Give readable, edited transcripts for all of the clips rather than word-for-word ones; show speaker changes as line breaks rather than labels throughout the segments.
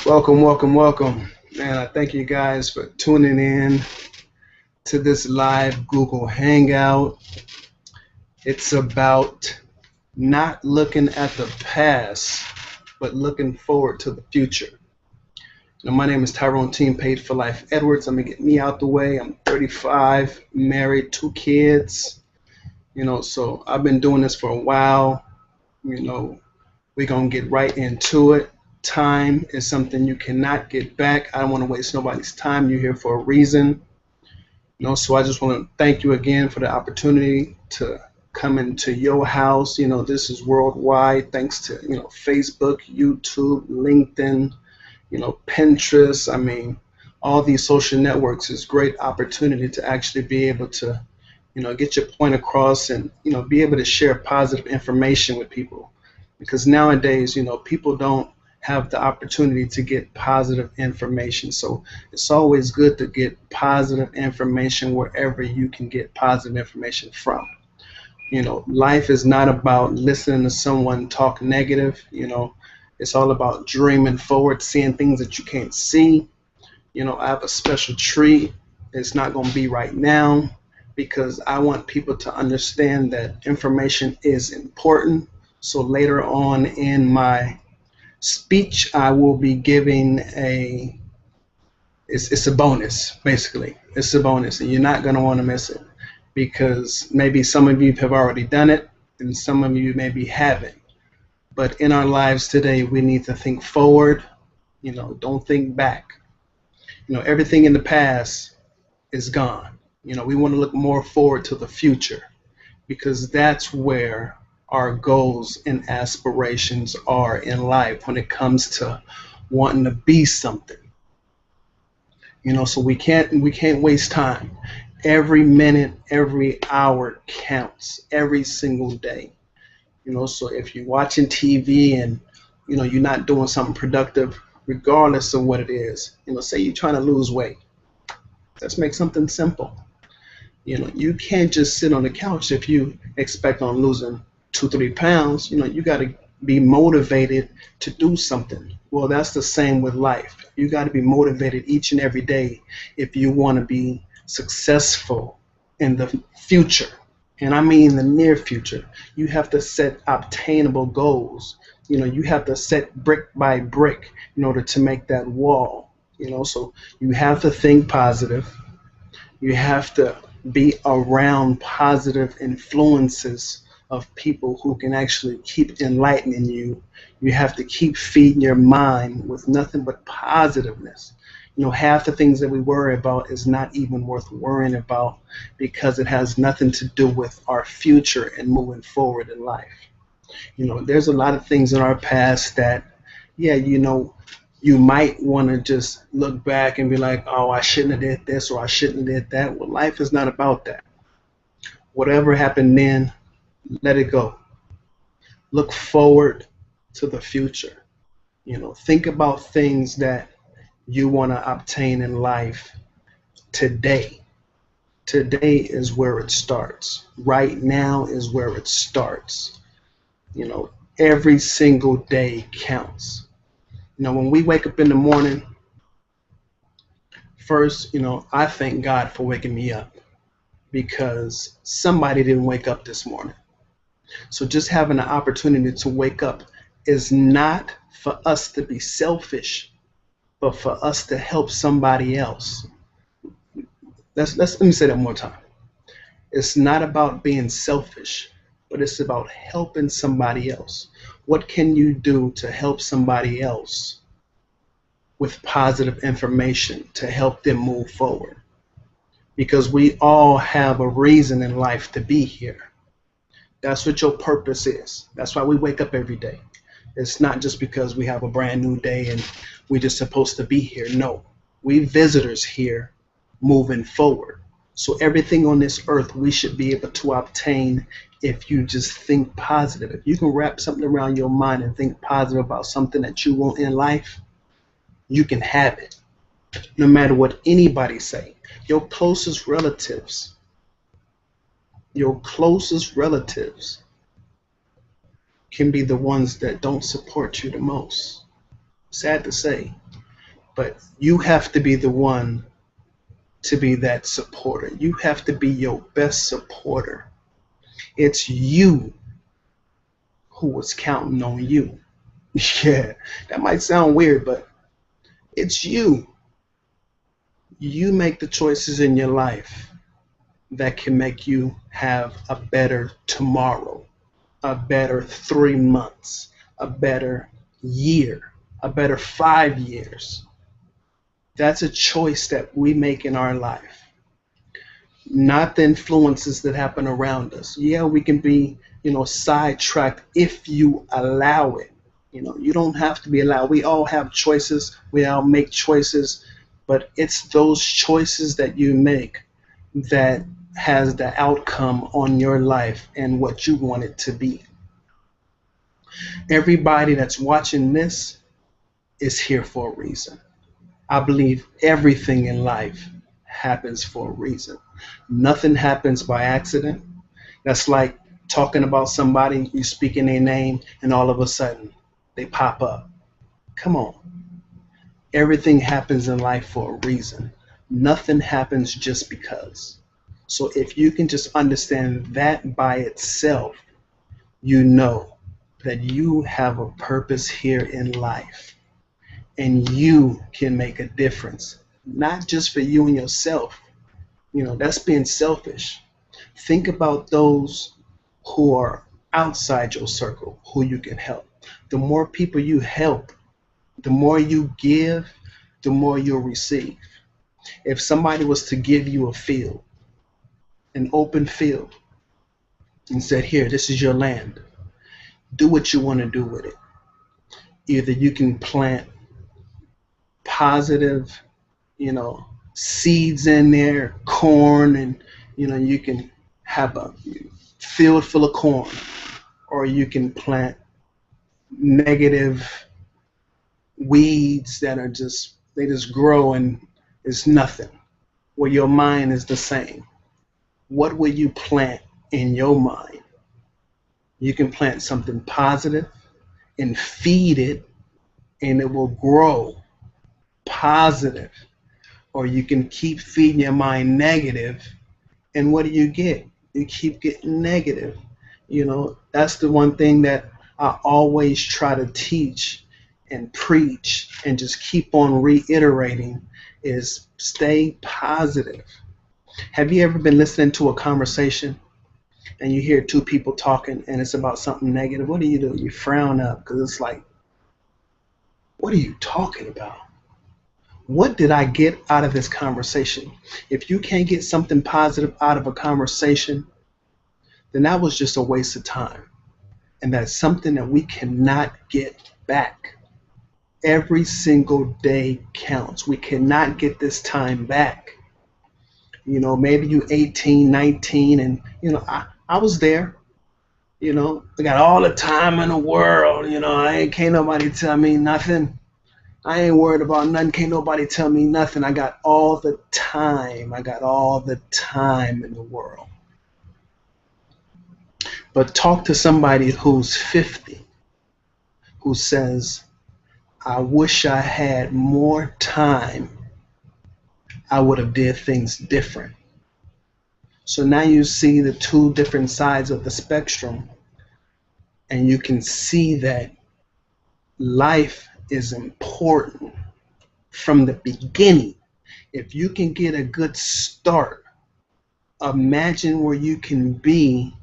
Welcome, welcome, welcome. Man, I thank you guys for tuning in to this live Google Hangout. It's about not looking at the past, but looking forward to the future. My name is Tyrone Team Paid for Life Edwards. I'm gonna get me out the way. I'm 35, married, 2 kids. So I've been doing this for a while. We're gonna get right into it. Time is something you cannot get back. I don't want to waste nobody's time. You're here for a reason. So I just want to thank you again for the opportunity to come into your house. This is worldwide thanks to, Facebook, YouTube, LinkedIn, Pinterest. I mean, all these social networks is great opportunity to actually be able to, get your point across and, be able to share positive information with people. Because nowadays, people don't have the opportunity to get positive information. So it's always good to get positive information wherever you can get positive information from. Life is not about listening to someone talk negative. It's all about dreaming forward, seeing things that you can't see. I have a special treat. It's not going to be right now because I want people to understand that information is important. So later on in my speech, I will be giving it's a bonus, basically. It's a bonus, and you're not going to want to miss it because maybe some of you have already done it and some of you maybe haven't. But in our lives today, we need to think forward. Don't think back. Everything in the past is gone. We want to look more forward to the future because that's where our goals and aspirations are in life when it comes to wanting to be something. So we can't waste time. Every minute, every hour counts, every single day. So if you're watching TV and you're not doing something productive, regardless of what it is, say you're trying to lose weight, let's make something simple. You can't just sit on the couch if you expect on losing 2-3 pounds. You got to be motivated to do something. Well, that's the same with life. You got to be motivated each and every day if you want to be successful in the future. And I mean the near future. You have to set obtainable goals. You have to set brick by brick in order to make that wall. So you have to think positive. You have to be around positive influences of people who can actually keep enlightening you. You have to keep feeding your mind with nothing but positiveness. Half the things that we worry about is not even worth worrying about because it has nothing to do with our future and moving forward in life. There's a lot of things in our past that, yeah, you might want to just look back and be like, oh, I shouldn't have did this or I shouldn't have did that. Well, life is not about that. Whatever happened then, let it go. Look forward to the future. Think about things that you want to obtain in life today. Today is where it starts. Right now is where it starts. Every single day counts. When we wake up in the morning, first, I thank God for waking me up because somebody didn't wake up this morning. So just having the opportunity to wake up is not for us to be selfish, but for us to help somebody else. Let me say that one more time. It's not about being selfish, but it's about helping somebody else. What can you do to help somebody else with positive information to help them move forward? Because we all have a reason in life to be here. That's what your purpose is. That's why we wake up every day. It's not just because we have a brand new day and we're just supposed to be here. No, we visitors here moving forward. So everything on this earth we should be able to obtain if you just think positive. If you can wrap something around your mind and think positive about something that you want in life, you can have it. No matter what anybody say. Your closest relatives can be the ones that don't support you the most. Sad to say, But you have to be the one to be that supporter. You have to be your best supporter. It's you who was counting on you. Yeah, that might sound weird, but it's you. You make the choices in your life that can make you have a better tomorrow, a better 3 months, a better year, a better 5 years. That's a choice that we make in our life, not the influences that happen around us. Yeah, we can be, sidetracked if you allow it. You don't have to be allowed. We all have choices. We all make choices, but it's those choices that you make that has the outcome on your life and what you want it to be. Everybody that's watching this is here for a reason. I believe everything in life happens for a reason. Nothing happens by accident. That's like talking about somebody, you speaking their name, and all of a sudden they pop up. Come on. Everything happens in life for a reason. Nothing happens just because. So if you can just understand that by itself, you know that you have a purpose here in life and you can make a difference, not just for you and yourself. That's being selfish. Think about those who are outside your circle, who you can help. The more people you help, the more you give, the more you'll receive. If somebody was to give you a field, an open field, and said, here, this is your land, do what you want to do with it. Either you can plant positive, seeds in there, corn, and, you can have a field full of corn, or you can plant negative weeds that they just grow and it's nothing. Well, your mind is the same. What will you plant in your mind? You can plant something positive and feed it, and it will grow positive. Or you can keep feeding your mind negative, and what do you get? You keep getting negative. That's the one thing that I always try to teach and preach and just keep on reiterating is stay positive. Have you ever been listening to a conversation and you hear two people talking and it's about something negative? What do? You frown up because it's like, what are you talking about? What did I get out of this conversation? If you can't get something positive out of a conversation, then that was just a waste of time. And that's something that we cannot get back. Every single day counts. We cannot get this time back. Maybe you 18, 19, and I was there. I got all the time in the world. Can't nobody tell me nothing. I ain't worried about nothing. Can't nobody tell me nothing. I got all the time. I got all the time in the world. But talk to somebody who's 50, who says, I wish I had more time. I would have did things different. So now you see the two different sides of the spectrum, and you can see that life is important from the beginning. If you can get a good start, imagine where you can be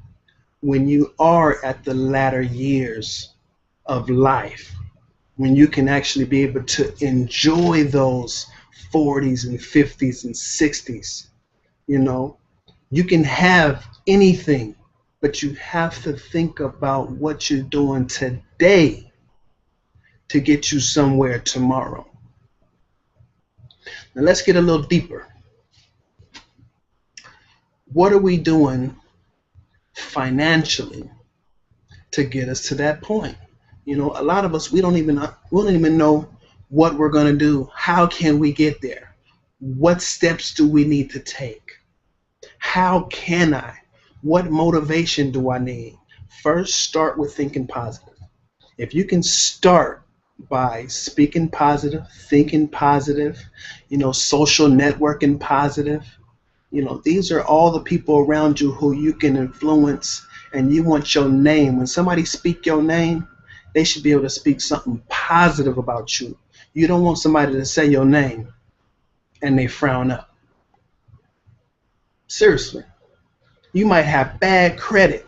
when you are at the latter years of life, when you can actually be able to enjoy those 40s and 50s and 60s. You can have anything, but you have to think about what you're doing today to get you somewhere tomorrow. Now let's get a little deeper. What are we doing financially to get us to that point? A lot of us, we don't even know what we're going to do. How can we get there? What steps do we need to take? How can I? What motivation do I need? First, start with thinking positive. If you can start by speaking positive, thinking positive, social networking positive. These are all the people around you who you can influence, and you want your name. When somebody speak your name, they should be able to speak something positive about you. You don't want somebody to say your name and they frown up. Seriously. You might have bad credit,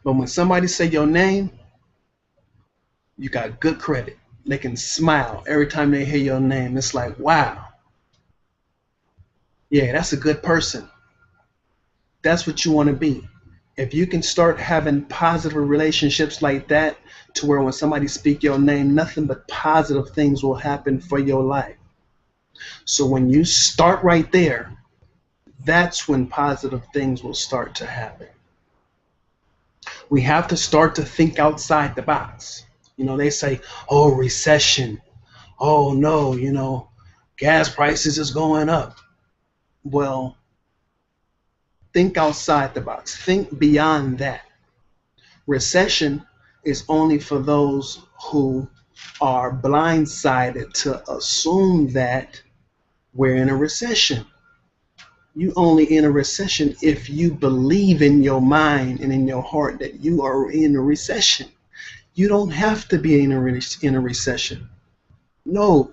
but when somebody say your name, you got good credit. They can smile every time they hear your name. It's like, wow, yeah, that's a good person. That's what you want to be. If you can start having positive relationships like that, to where when somebody speak your name, nothing but positive things will happen for your life. So when you start right there, that's when positive things will start to happen. We have to start to think outside the box. They say, oh, recession. Oh, no, gas prices is going up. Well, think outside the box. Think beyond that. Recession is only for those who are blindsided to assume that we're in a recession. You only in a recession if you believe in your mind and in your heart that you are in a recession. You don't have to be in a recession. No,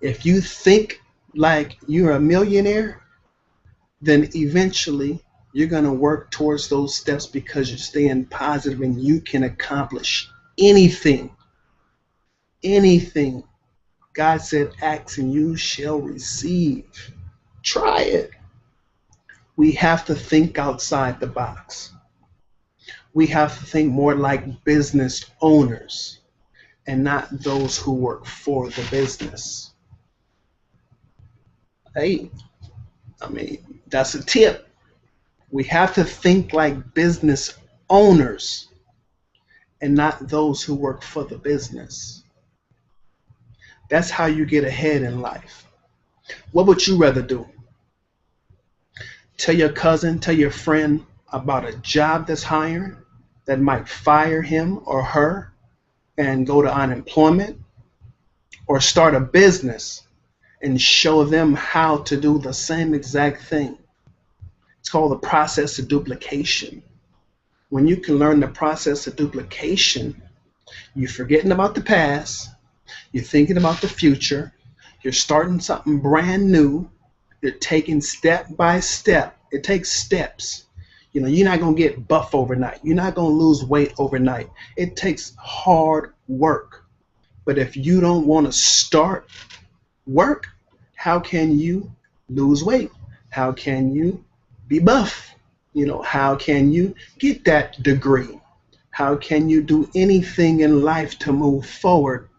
if you think like you're a millionaire, then eventually you're going to work towards those steps because you're staying positive and you can accomplish anything. Anything. God said, ask and you shall receive. Try it. We have to think outside the box. We have to think more like business owners and not those who work for the business. Hey, that's a tip. We have to think like business owners and not those who work for the business. That's how you get ahead in life. What would you rather do? Tell your cousin, tell your friend about a job that's hiring that might fire him or her and go to unemployment, or start a business and show them how to do the same exact thing. It's called the process of duplication. When you can learn the process of duplication, you're forgetting about the past, you're thinking about the future, you're starting something brand new, you're taking step by step. It takes steps. You're not going to get buff overnight. You're not going to lose weight overnight. It takes hard work. But if you don't want to start work, how can you lose weight? How can you be buff? How can you get that degree? How can you do anything in life to move forward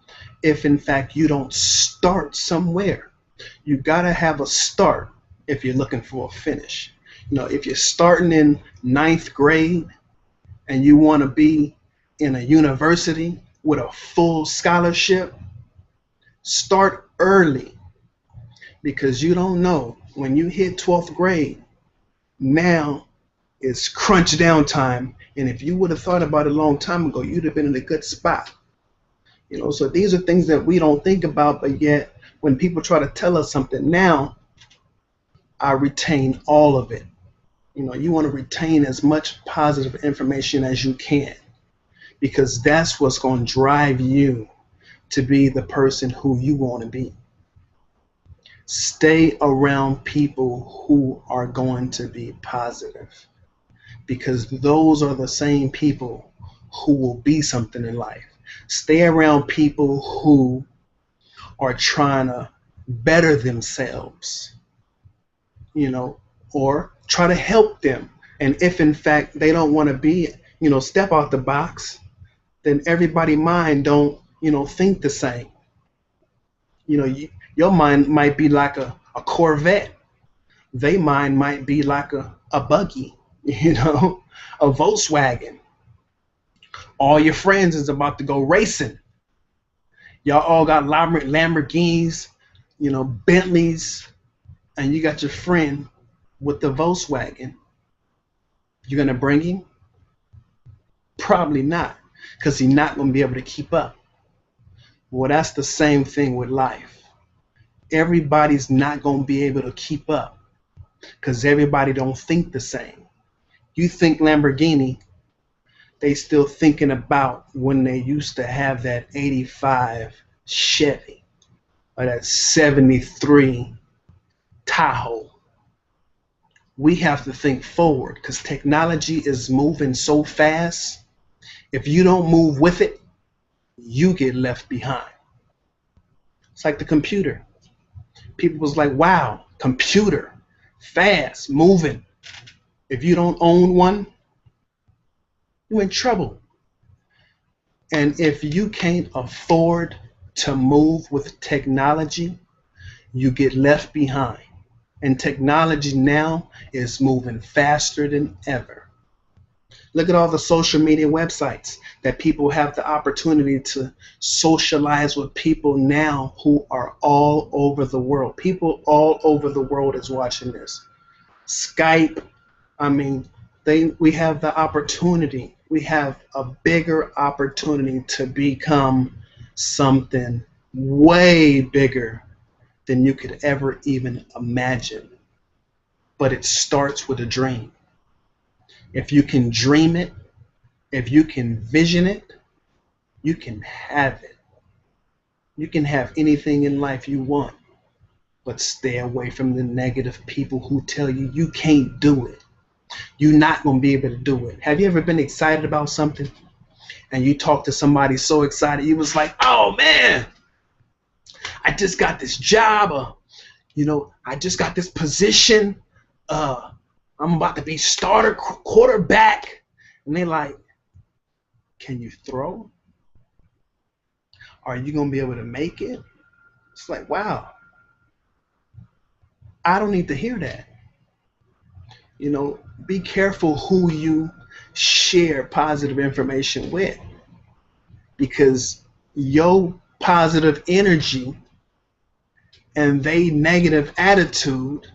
if in fact you don't start somewhere? You got to have a start if you're looking for a finish. If you're starting in ninth grade and you want to be in a university with a full scholarship, start early, because you don't know when you hit 12th grade, now it's crunch down time. And if you would have thought about it a long time ago, you'd have been in a good spot. So these are things that we don't think about, but yet when people try to tell us something now, I retain all of it. You want to retain as much positive information as you can, because that's what's going to drive you to be the person who you want to be. Stay around people who are going to be positive, because those are the same people who will be something in life. Stay around people who are trying to better themselves, or try to help them. And if in fact they don't want to be, step out the box, then everybody's mind don't, think the same. Your mind might be like a Corvette. Their mind might be like a buggy, a Volkswagen. All your friends is about to go racing. Y'all all got Lamborghinis, Bentleys, and you got your friend with the Volkswagen. You're going to bring him? Probably not. because he's not going to be able to keep up. Well, that's the same thing with life. Everybody's not going to be able to keep up because everybody don't think the same. You think Lamborghini, they still thinking about when they used to have that 85 Chevy or that 73 Tahoe. We have to think forward because technology is moving so fast. If you don't move with it, you get left behind. It's like the computer. People was like, wow, computer, fast, moving. If you don't own one, you're in trouble. And if you can't afford to move with technology, you get left behind. And technology now is moving faster than ever. Look at all the social media websites that people have the opportunity to socialize with people now who are all over the world. People all over the world is watching this. Skype, I mean, we have the opportunity. We have a bigger opportunity to become something way bigger than you could ever even imagine. But it starts with a dream. If you can dream it, if you can vision it, you can have it. You can have anything in life you want, but stay away from the negative people who tell you you can't do it. You're not going to be able to do it. Have you ever been excited about something and you talk to somebody so excited, you was like, oh man, I just got this job, I just got this position, I'm about to be starter quarterback. And they're like, can you throw? Are you going to be able to make it? It's like, wow. I don't need to hear that. Be careful who you share positive information with, because your positive energy and they negative attitude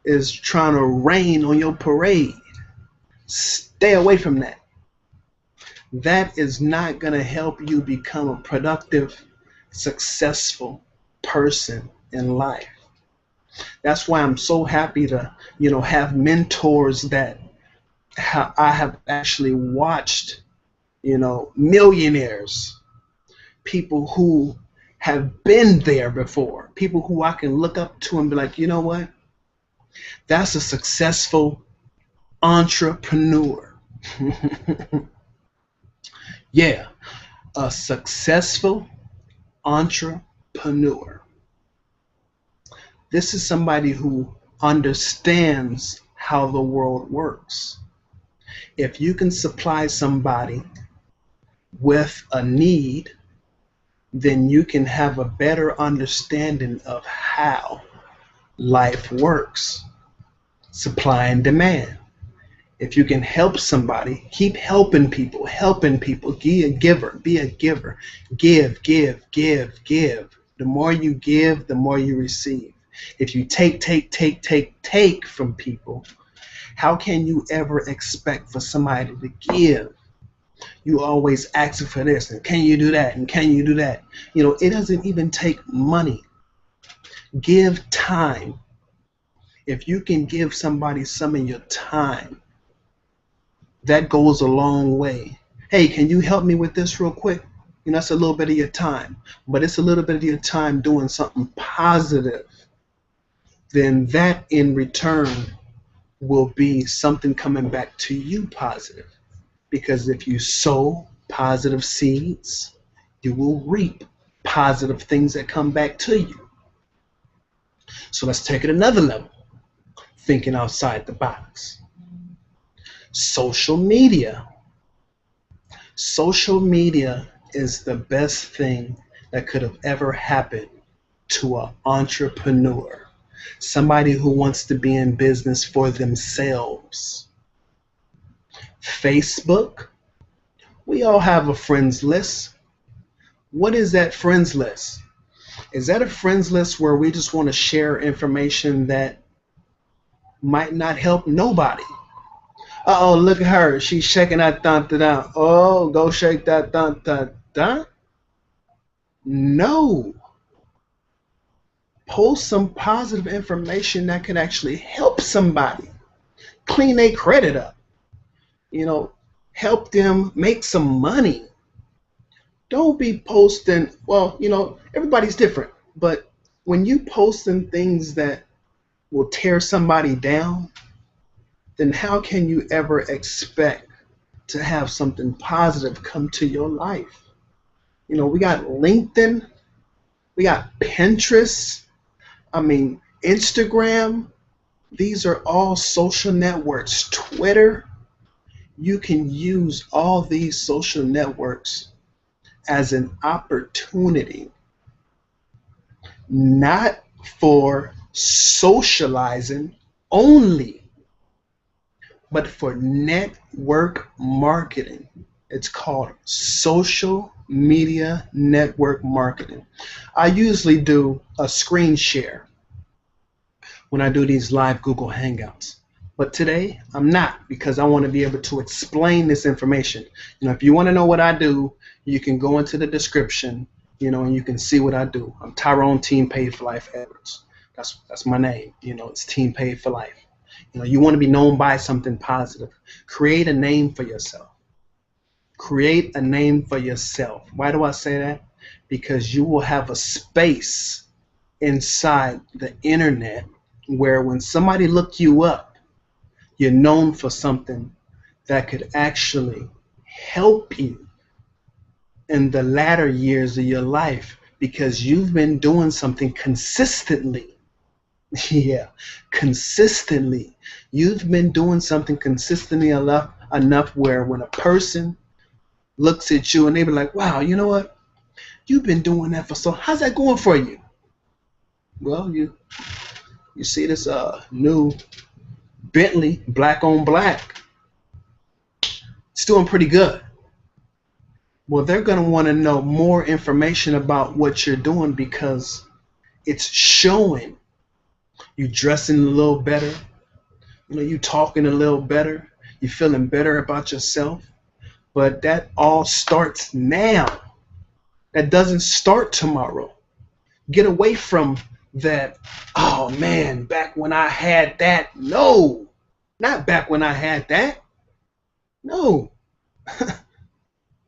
is trying to rain on your parade. Stay away from that. That is not going to help you become a productive, successful person in life. That's why I'm so happy to, have mentors that I have actually watched, millionaires, people who have been there before, people who I can look up to and be like, you know what? That's a successful entrepreneur. Yeah, a successful entrepreneur. This is somebody who understands how the world works. If you can supply somebody with a need, then you can have a better understanding of how life works. Supply and demand. If you can help somebody, keep helping people, be a giver, give, give, give, give. The more you give, the more you receive. If you take from people, how can you ever expect for somebody to give? You always asking for this, and can you do that, and can you do that? It doesn't even take money. Give time. If you can give somebody some of your time, that goes a long way. Hey, can you help me with this real quick? That's a little bit of your time, but it's a little bit of your time doing something positive. Then that in return will be something coming back to you positive. Because if you sow positive seeds, you will reap positive things that come back to you. So let's take it another level. Thinking outside the box. Social media. Social media is the best thing that could have ever happened to an entrepreneur. Somebody who wants to be in business for themselves. Facebook. We all have a friends list. What is that friends list? Is that a friends list where we just want to share information that might not help nobody? Uh-oh, look at her. She's shaking that dun dun dun. Oh, go shake that dun dun dun. No. Post some positive information that could actually help somebody clean their credit up. You know, help them make some money. Don't be posting, well, everybody's different, but when you posting things that will tear somebody down, then how can you ever expect to have something positive come to your life? We got LinkedIn, we got Pinterest, Instagram. These are all social networks. Twitter, you can use all these social networks as an opportunity, not for socializing only, but for network marketing. It's called social media network marketing. I usually do a screen share when I do these live Google Hangouts. But today I'm not, because I want to be able to explain this information. If you want to know what I do, you can go into the description, and you can see what I do. I'm Tyrone Team Paid for Life Edwards. That's my name. It's Team Paid for Life. You want to be known by something positive. Create a name for yourself. Create a name for yourself. Why do I say that? Because you will have a space inside the internet where when somebody look you up, you're known for something that could actually help you in the latter years of your life, because you've been doing something consistently. Yeah, consistently. You've been doing something consistently enough where when a person looks at you and they be like, wow, you know what? You've been doing that for so, how's that going for you? Well, you see this new Bentley, black on black. It's doing pretty good. Well, they're going to want to know more information about what you're doing, because it's showing you dressing a little better, you talking a little better, you feeling better about yourself. But that all starts now. That doesn't start tomorrow. Get away from that, oh man, back when I had that. No, not back when I had that. No,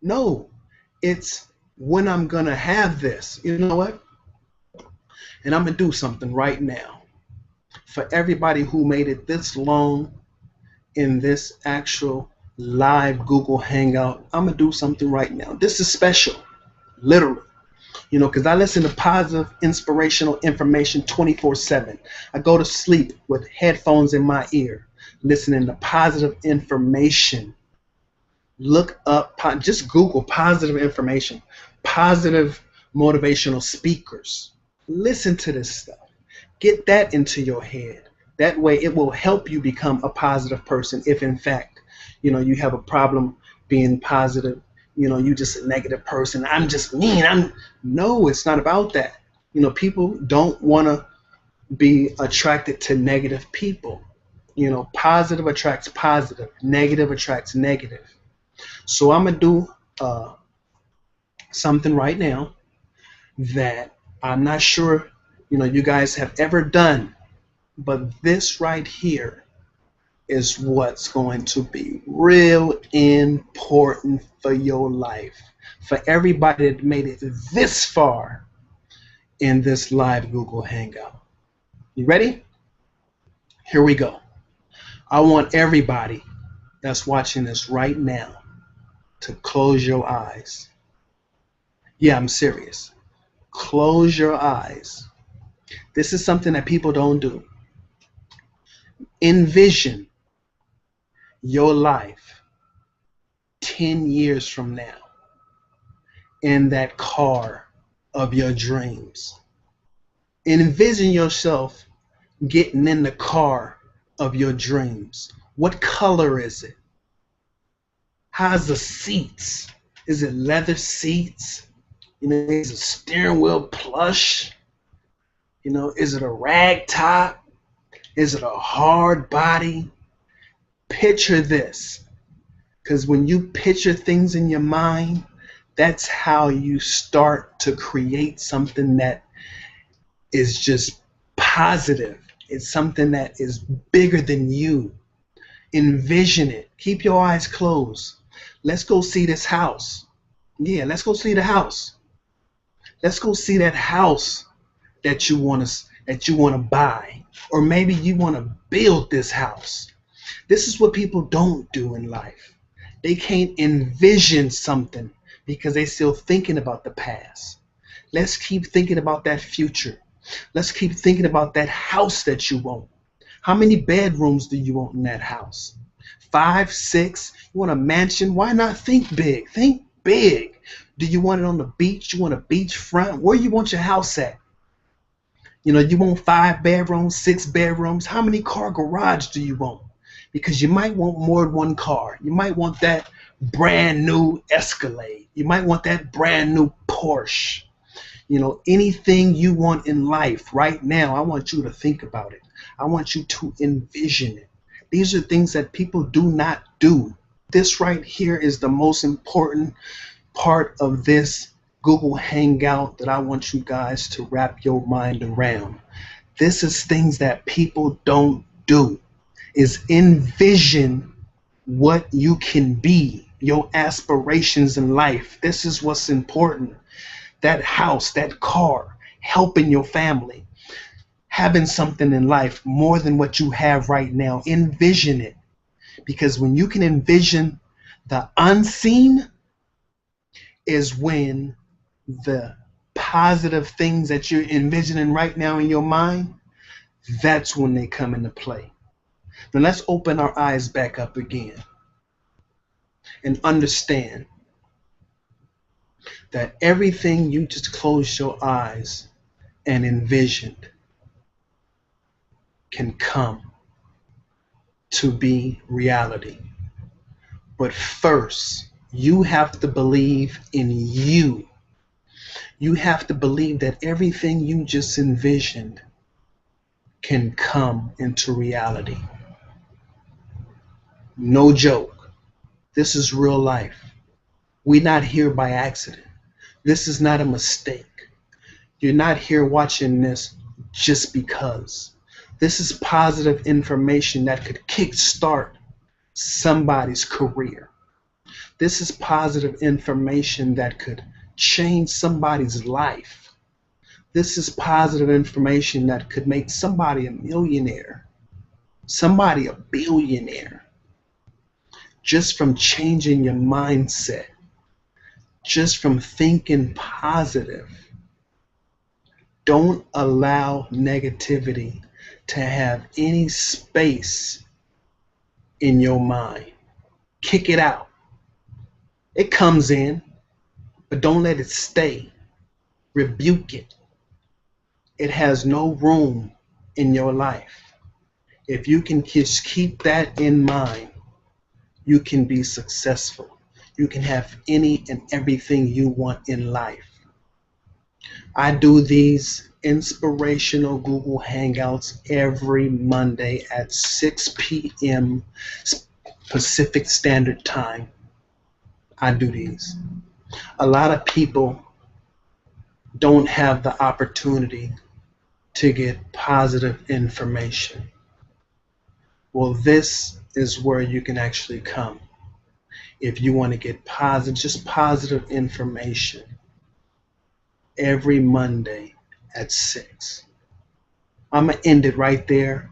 no, it's when I'm going to have this. You know what? And I'm going to do something right now. For everybody who made it this long in this actual live Google Hangout, I'm going to do something right now. This is special, literally. Because I listen to positive, inspirational information 24/7. I go to sleep with headphones in my ear, listening to positive information. Look up, just Google positive information, positive motivational speakers. Listen to this stuff. Get that into your head. That way it will help you become a positive person if in fact, you have a problem being positive. You just a negative person. I'm just mean. No, it's not about that. People don't want to be attracted to negative people. Positive attracts positive. Negative attracts negative. So I'm going to do something right now that I'm not sure, you guys have ever done, but this right here is what's going to be real important for your life. For everybody that made it this far in this live Google Hangout. You ready? Here we go. I want everybody that's watching this right now to close your eyes. Yeah, I'm serious. Close your eyes. This is something that people don't do. Envision your life 10 years from now in that car of your dreams. Envision yourself getting in the car of your dreams. What color is it? How's the seats? Is it leather seats? Is it steering wheel plush? Is it a rag top? Is it a hard body? Picture this, because when you picture things in your mind, that's how you start to create something that is just positive. It's something that is bigger than you. Envision it. Keep your eyes closed. Let's go see this house. Yeah, let's go see the house. Let's go see that house that you want to buy, or maybe you want to build this house. This is what people don't do in life. They can't envision something because they're still thinking about the past. Let's keep thinking about that future. Let's keep thinking about that house that you want. How many bedrooms do you want in that house? 5, 6? You want a mansion? Why not think big? Think big. Do you want it on the beach? You want a beachfront? Where you want your house at? You want 5 bedrooms, 6 bedrooms? How many car garage do you want? Because you might want more than one car. You might want that brand new Escalade. You might want that brand new Porsche. Anything you want in life right now, I want you to think about it. I want you to envision it. These are things that people do not do. This right here is the most important part of this Google Hangout that I want you guys to wrap your mind around. This is things that people don't do, is envision what you can be, your aspirations in life. This is what's important. That house, that car, helping your family, having something in life more than what you have right now. Envision it. Because when you can envision the unseen is when the positive things that you're envisioning right now in your mind, that's when they come into play. Now let's open our eyes back up again and understand that everything you just closed your eyes and envisioned can come to be reality. But first, you have to believe in you. You have to believe that everything you just envisioned can come into reality. No joke. This is real life. We're not here by accident. This is not a mistake. You're not here watching this just because. This is positive information that could kickstart somebody's career. This is positive information that could change somebody's life. This is positive information that could make somebody a millionaire, somebody a billionaire, just from changing your mindset, just from thinking positive. Don't allow negativity to have any space in your mind. Kick it out. It comes in, but don't let it stay. Rebuke it. It has no room in your life. If you can just keep that in mind, you can be successful. You can have any and everything you want in life. I do these inspirational Google Hangouts every Monday at 6 p.m. Pacific Standard Time. I do these. A lot of people don't have the opportunity to get positive information. Well, this is where you can actually come if you want to get just positive information every Monday at 6. I'm going to end it right there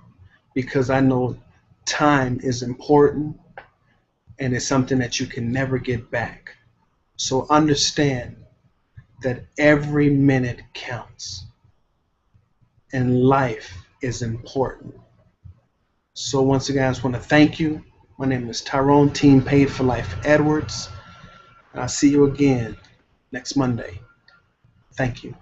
because I know time is important and it's something that you can never get back. So understand that every minute counts and life is important. So once again, I just want to thank you. My name is Tyrone, Team Paid for Life Edwards. And I'll see you again next Monday. Thank you.